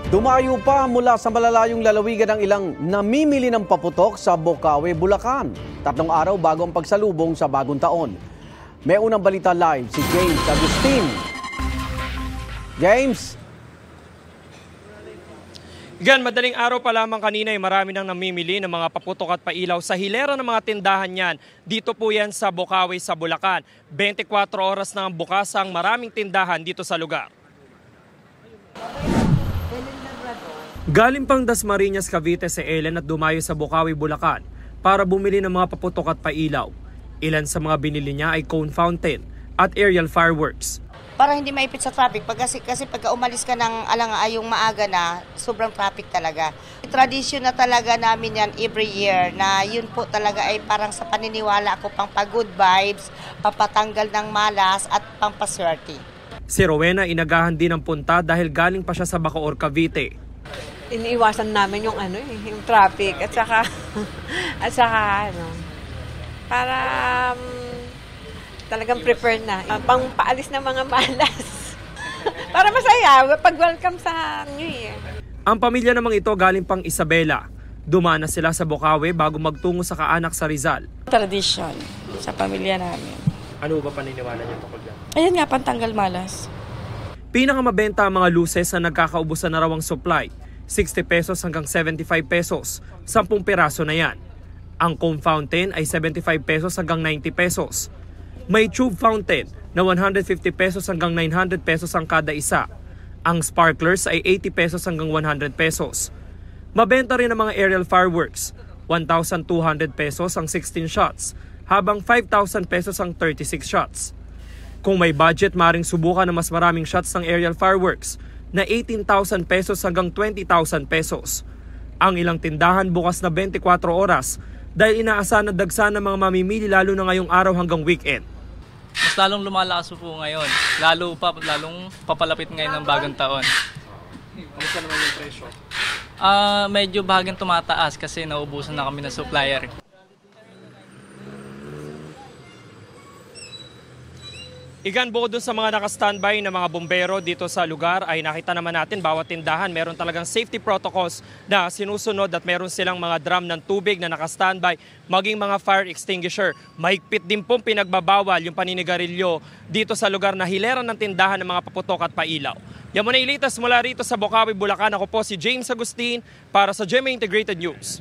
Dumayo pa mula sa malalayong lalawigan ng ilang namimili ng paputok sa Bocaue, Bulacan. 3 araw bago ang pagsalubong sa bagong taon. May unang balita live si James Agustin. James! Gan, madaling araw pa lamang kanina ay marami nang namimili ng mga paputok at pailaw sa hilera ng mga tindahan yan. Dito po yan sa Bocaue sa Bulacan. 24 oras na ang bukas ang maraming tindahan dito sa lugar. Galing pang Dasmariñas, Cavite si Ellen at dumayo sa Bocaue, Bulacan para bumili ng mga paputok at pailaw. Ilan sa mga binili niya ay cone fountain at aerial fireworks. Para hindi maipit sa traffic, kasi pagka umalis ka ng yung maaga na, sobrang traffic talaga. Tradisyon na talaga namin yan every year na yun po talaga ay parang sa paniniwala ko pang pag-good vibes, papatanggal ng malas at pampaswerte. Si Rowena inagahan din ng punta dahil galing pa siya sa Bacoor, Cavite. Iniiwasan namin yung yung traffic at saka para talagang prepare na pang paalis ng mga malas. Para masaya pag welcome sa New Year. Ang pamilya namang ito galing pang Isabela. Dumaan na sila sa Bocaue bago magtungo sa kaanak sa Rizal. Tradisyon sa pamilya namin. Ano ba paniniwala niyo tungkol yan? Ayan nga, pantanggal malas. Pinakamabenta ang mga luces na nagkakaubusan na raw ang supply. 60 pesos hanggang 75 pesos. 10 piraso na yan. Ang cone fountain ay 75 pesos hanggang 90 pesos. May tube fountain na 150 pesos hanggang 900 pesos ang kada isa. Ang sparklers ay 80 pesos hanggang 100 pesos. Mabenta rin ang mga aerial fireworks. 1,200 pesos ang 16 shots, habang 5,000 pesos ang 36 shots. Kung may budget, maring subukan ng mas maraming shots ng aerial fireworks na 18,000 pesos hanggang 20,000 pesos. Ang ilang tindahan bukas na 24 oras dahil inaasahan na dagsa ng mga mamimili lalo na ngayong araw hanggang weekend. Mas lalong lumalakas po ngayon, lalong papalapit ngayon ng bagong taon. Kamusta naman yung presyo? Medyo bahagyang tumataas kasi naubusan na kami ng supplier. Igan, bukod dun sa mga naka-standby na mga bombero dito sa lugar ay nakita naman natin bawat tindahan meron talagang safety protocols na sinusunod at meron silang mga drum ng tubig na naka-standby, maging mga fire extinguisher. Mahigpit din pong pinagbabawal yung paninigarilyo dito sa lugar na hilera ng tindahan ng mga paputok at pailaw. Yan muna ilitas mula rito sa Bocaue, Bulacan. Ako po si James Agustin para sa GMA Integrated News.